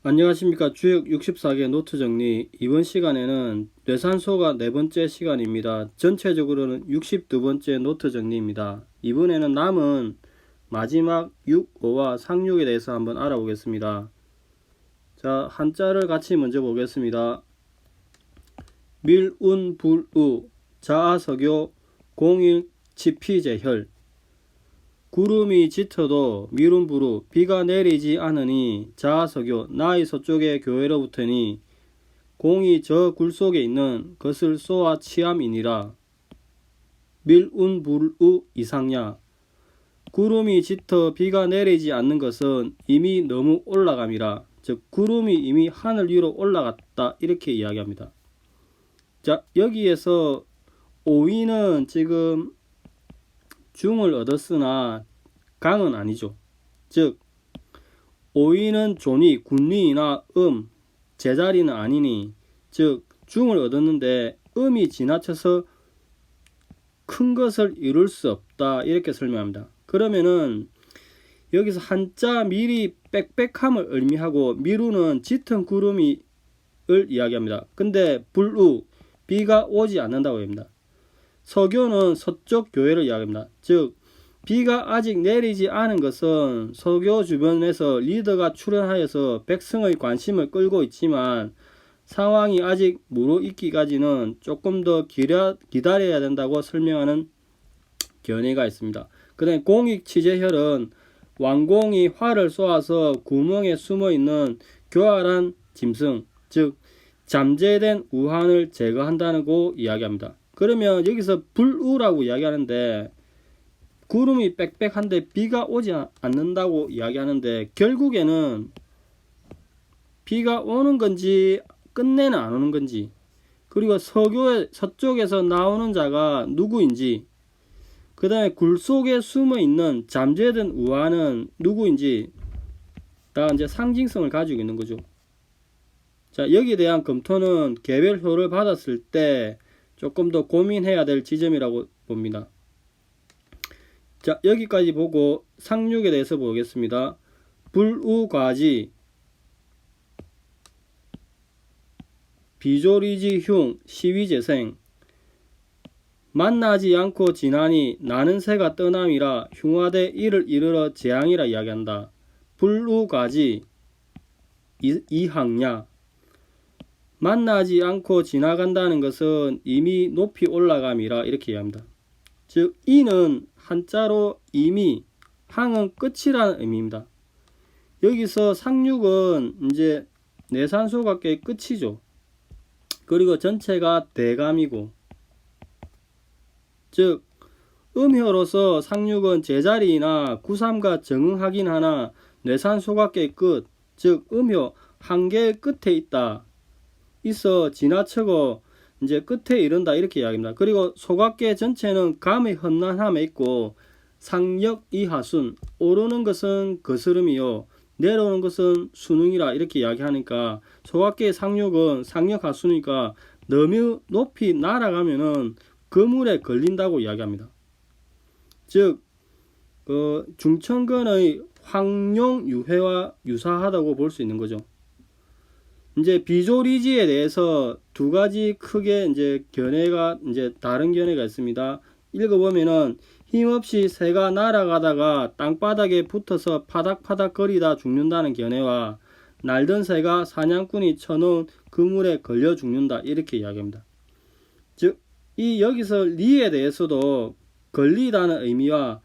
안녕하십니까. 주역 64개 노트 정리. 이번 시간에는 뇌산소가 네 번째 시간입니다. 전체적으로는 62번째 노트 정리입니다. 이번에는 남은 마지막 6, 5와 상륙에 대해서 한번 알아보겠습니다. 자, 한자를 같이 먼저 보겠습니다. 밀운불우 자아석요 공일치피제혈. 구름이 짙어도 미룬부루 비가 내리지 않으니 자아석요 나의 서쪽의 교회로부터니 공이 저 굴 속에 있는 것을 쏘아 치암이니라. 밀운불우 이상야. 구름이 짙어 비가 내리지 않는 것은 이미 너무 올라감이라. 즉 구름이 이미 하늘 위로 올라갔다 이렇게 이야기합니다. 자, 여기에서 오이는 지금 중을 얻었으나 강은 아니죠. 즉 오이는 존이 군리이나 제자리는 아니니, 즉 중을 얻었는데 음이 지나쳐서 큰 것을 이룰 수 없다 이렇게 설명합니다. 그러면은 여기서 한자 밀이 빽빽함을 의미하고 미루는 짙은 구름을 이야기합니다. 근데 불우 비가 오지 않는다고 합니다. 서교는 서쪽 교회를 이야기합니다. 즉 비가 아직 내리지 않은 것은 서교 주변에서 리더가 출현하여서 백성의 관심을 끌고 있지만 상황이 아직 무르익기까지는 조금 더 기다려야 된다고 설명하는 견해가 있습니다. 그 다음에 공익치제혈은 왕공이 활을 쏘아서 구멍에 숨어있는 교활한 짐승, 즉 잠재된 우환을 제거한다고 이야기합니다. 그러면 여기서 불우라고 이야기하는데 구름이 빽빽한데 비가 오지 않는다고 이야기하는데 결국에는 비가 오는 건지 끝내는 안 오는 건지, 그리고 서쪽에서 나오는 자가 누구인지, 그 다음에 굴 속에 숨어 있는 잠재된 우환은 누구인지 다 이제 상징성을 가지고 있는 거죠. 자, 여기에 대한 검토는 개별효를 받았을 때 조금 더 고민해야 될 지점이라고 봅니다. 자, 여기까지 보고 상륙에 대해서 보겠습니다. 불우과지 비조리지흉 시위재생. 만나지 않고 지나니 나는 새가 떠남이라 흉화되 이를 이르러 재앙이라 이야기한다. 불우과지 이항야. 만나지 않고 지나간다는 것은 이미 높이 올라감이라 이렇게 이야기합니다. 즉 이는 한자로 이미, 항은 끝이라는 의미입니다. 여기서 상륙은 이제 내산소각계의 끝이죠. 그리고 전체가 대감이고, 즉 음효로서 상륙은 제자리나 구삼과 정응하긴 하나 내산소각계의 끝, 즉 음효 한계의 끝에 있어 지나치고 이제 끝에 이른다 이렇게 이야기합니다. 그리고 소각계 전체는 감의 험난함에 있고 상역 이하순, 오르는 것은 거스름이요 내려오는 것은 순응이라 이렇게 이야기하니까 소각계의 상륙은 상역 하순이니까 너무 높이 날아가면은 그물에 걸린다고 이야기합니다. 즉 중천근의 황룡유회와 유사하다고 볼 수 있는 거죠. 이제 비조리지에 대해서 두 가지 크게 이제 견해가 이제 다른 견해가 있습니다. 읽어보면은 힘없이 새가 날아가다가 땅바닥에 붙어서 파닥파닥 거리다 죽는다는 견해와 날던 새가 사냥꾼이 쳐놓은 그물에 걸려 죽는다 이렇게 이야기합니다. 즉 이 여기서 리에 대해서도 걸리다는 의미와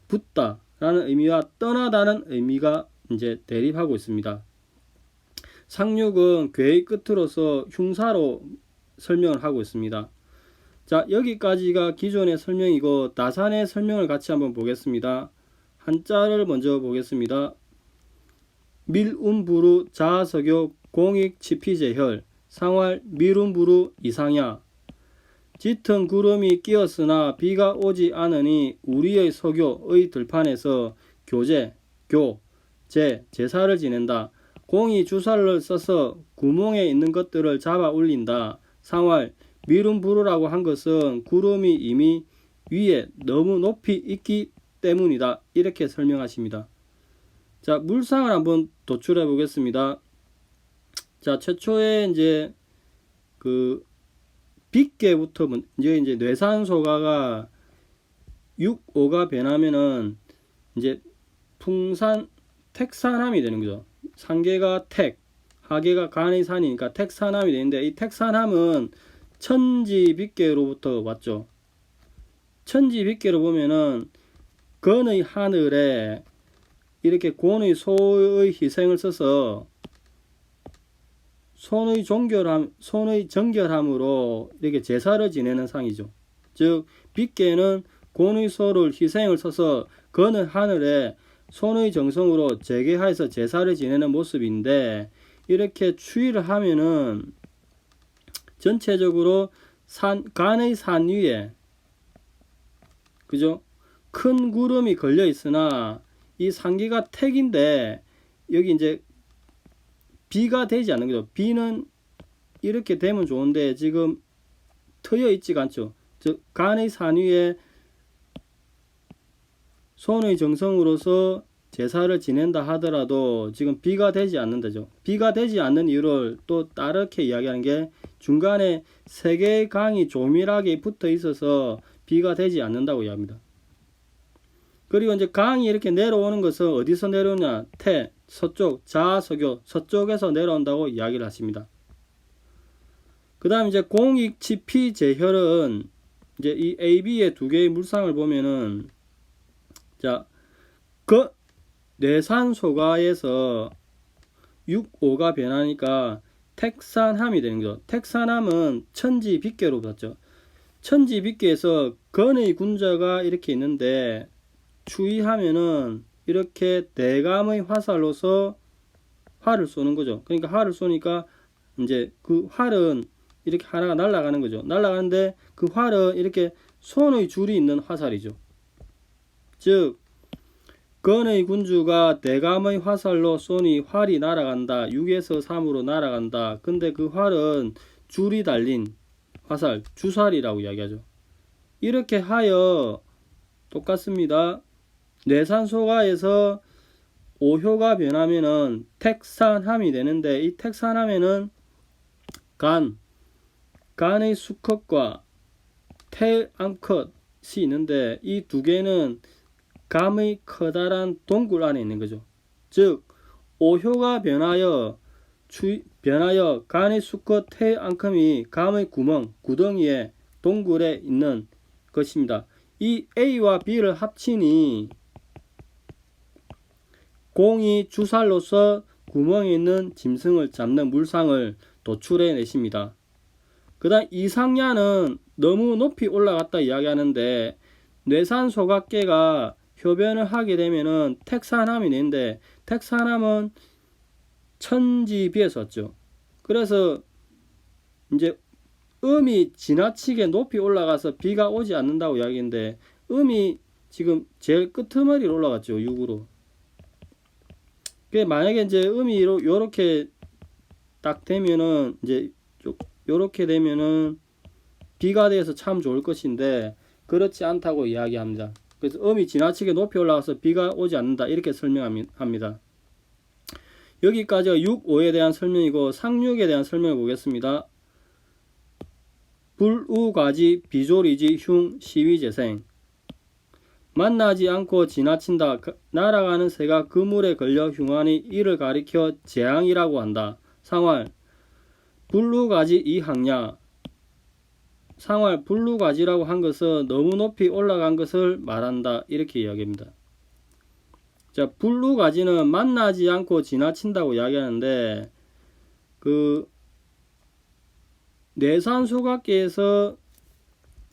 붙다라는 의미와 떠나다는 의미가 이제 대립하고 있습니다. 상륙은 괴의 끝으로서 흉사로 설명을 하고 있습니다. 자, 여기까지가 기존의 설명이고 나산의 설명을 같이 한번 보겠습니다. 한자를 먼저 보겠습니다. 밀운부루 자아석요 공익치피제혈 상활 밀운부루 이상야. 짙은 구름이 끼었으나 비가 오지 않으니 우리의 서교의 들판에서 제사를 지낸다. 공이 주사를 써서 구멍에 있는 것들을 잡아 올린다. 상활 밀운부루라고 한 것은 구름이 이미 위에 너무 높이 있기 때문이다. 이렇게 설명하십니다. 자, 물상을 한번 도출해 보겠습니다. 자, 최초에 이제 그 빗계부터 이제 뇌산소가가 6,5가 변하면은 이제 택산함이 되는 거죠. 상계가 택, 하계가 간의 산이니까 택산함이 되는데, 이 택산함은 천지빗계로부터 왔죠. 천지빗계로 보면은 건의 하늘에 이렇게 곤의 소의 희생을 써서 손의 정결함으로 이렇게 제사를 지내는 상이죠. 즉 빗계는 곤의 소를 희생을 써서 건의 하늘에 손의 정성으로 재개하여서 제사를 지내는 모습인데, 이렇게 추위를 하면은 전체적으로 간의 산 위에, 그죠? 큰 구름이 걸려 있으나 이 상기가 택인데 여기 이제 비가 되지 않는 거죠. 비는 이렇게 되면 좋은데 지금 트여 있지가 않죠. 즉 간의 산 위에 손의 정성으로서 제사를 지낸다 하더라도 지금 비가 되지 않는다죠. 비가 되지 않는 이유를 또 다르게 이야기하는 게, 중간에 세 개의 강이 조밀하게 붙어 있어서 비가 되지 않는다고 이야기합니다. 그리고 이제 강이 이렇게 내려오는 것은 어디서 내려오냐? 서쪽, 자서교, 서쪽에서 내려온다고 이야기를 하십니다. 그 다음 이제 공익치피 제혈은 이제 이 AB의 두 개의 물상을 보면은, 자, 뇌산소가에서 6,5가 변하니까 택산함이 되는 거죠. 택산함은 천지빗계로 봤죠. 천지빗계에서 건의 군자가 이렇게 있는데 추위하면은 이렇게 대감의 화살로서 활을 쏘는 거죠. 그러니까 활을 쏘니까 이제 그 활은 이렇게 하나가 날아가는 거죠. 날아가는데 그 활은 이렇게 손의 줄이 있는 화살이죠. 즉 건의 군주가 대감의 화살로 쏘니 활이 날아간다. 6에서 3으로 날아간다. 근데 그 활은 줄이 달린 화살, 주살이라고 이야기하죠. 이렇게 하여 똑같습니다. 뇌산소가에서 오효가 변하면은 택산함이 되는데, 이 택산함에는 간의 수컷과 태암컷이 있는데, 이 두 개는 감의 커다란 동굴 안에 있는 거죠. 즉 오효가 변하여 간의 수컷 태암컷이 감의 구덩이에 동굴에 있는 것입니다. 이 A와 B를 합치니 공이 주살로서 구멍에 있는 짐승을 잡는 물상을 도출해 내십니다. 그 다음 이상야는 너무 높이 올라갔다 이야기하는데, 뇌산소각계가 효변을 하게 되면은 택산함이 되는데, 택산함은 천지비에서 왔죠. 그래서 이제 음이 지나치게 높이 올라가서 비가 오지 않는다고 이야기했는데, 음이 지금 제일 끄트머리로 올라갔죠. 6으로. 만약에 이제 음이 요렇게 딱 되면은, 이제 요렇게 되면은 비가 돼서 참 좋을 것인데 그렇지 않다고 이야기합니다. 그래서 음이 지나치게 높이 올라가서 비가 오지 않는다, 이렇게 설명합니다. 여기까지가 6, 5에 대한 설명이고, 상륙에 대한 설명을 보겠습니다. 불우가지, 비조리지, 흉, 시위재생. 만나지 않고 지나친다. 날아가는 새가 그물에 걸려 흉하니 이를 가리켜 재앙이라고 한다. 상활, 불루가지 이항야. 상활, 불루가지라고 한 것은 너무 높이 올라간 것을 말한다, 이렇게 이야기합니다. 자, 불루가지는 만나지 않고 지나친다고 이야기하는데, 그 뇌산소각계에서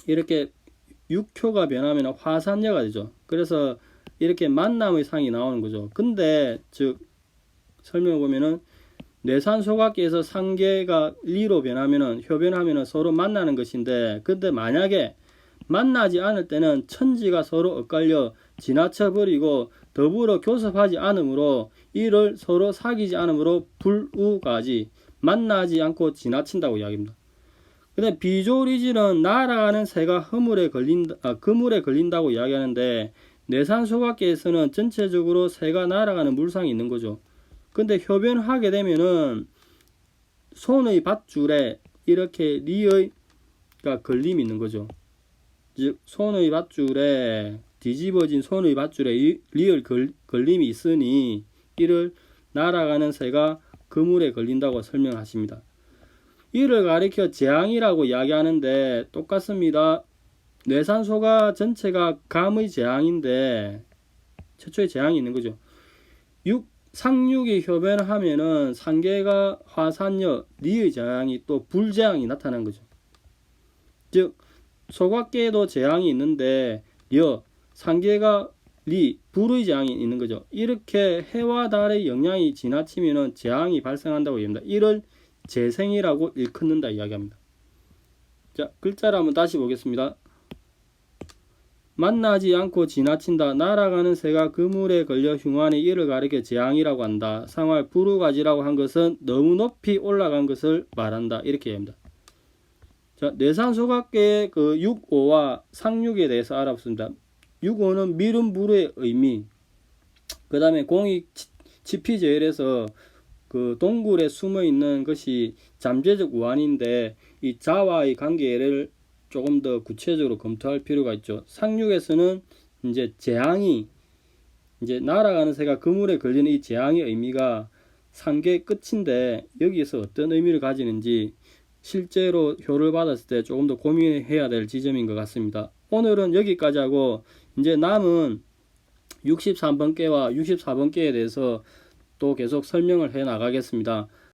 이렇게 6효가 변하면 화산녀가 되죠. 그래서 이렇게 만남의 상이 나오는 거죠. 근데 즉 설명을 보면은 뇌산소각계에서 상계가 리로 변하면은, 효변하면은 서로 만나는 것인데, 근데 만약에 만나지 않을 때는 천지가 서로 엇갈려 지나쳐 버리고 더불어 교섭하지 않으므로, 이를 서로 사귀지 않으므로 불우가지, 만나지 않고 지나친다고 이야기합니다. 근데 비조리지는 날아가는 새가 그물에 걸린다고 이야기하는데, 뇌산소각계에서는 전체적으로 새가 날아가는 물상이 있는 거죠. 근데 효변하게 되면은 손의 밧줄에 이렇게 리의가 걸림이 있는 거죠. 즉 손의 밧줄에 뒤집어진 손의 밧줄에 리을 걸림이 있으니 이를 날아가는 새가 그물에 걸린다고 설명하십니다. 이를 가리켜 재앙이라고 이야기하는데 똑같습니다. 뇌산소가 전체가 감의 재앙인데 최초의 재앙이 있는 거죠. 상육이 효변하면은 상계가 화산여 리의 재앙이 또 불재앙이 나타난 거죠. 즉 소각계에도 재앙이 있는데 상계가 리 불의 재앙이 있는 거죠. 이렇게 해와 달의 영향이 지나치면은 재앙이 발생한다고 얘기합니다. 이를 재생이라고 일컫는다 이야기합니다. 자, 글자를 한번 다시 보겠습니다. 만나지 않고 지나친다. 날아가는 새가 그물에 걸려 흉하니 이를 가리켜 재앙이라고 한다. 상활 부르가지라고 한 것은 너무 높이 올라간 것을 말한다. 이렇게 합니다. 자, 뇌산소각계의 그 6호와 상육에 대해서 알아봤습니다. 6호는 미름 부르의 의미. 그 다음에 공익 지피제일에서 그 동굴에 숨어 있는 것이 잠재적 우환인데 이 자와의 관계를 조금 더 구체적으로 검토할 필요가 있죠. 상륙에서는 이제 재앙이 이제 날아가는 새가 그물에 걸리는 이 재앙의 의미가 상계 끝인데 여기에서 어떤 의미를 가지는지 실제로 효를 받았을 때 조금 더 고민해야 될 지점인 것 같습니다. 오늘은 여기까지 하고 이제 남은 63번께와 64번께에 대해서 또 계속 설명을 해 나가겠습니다.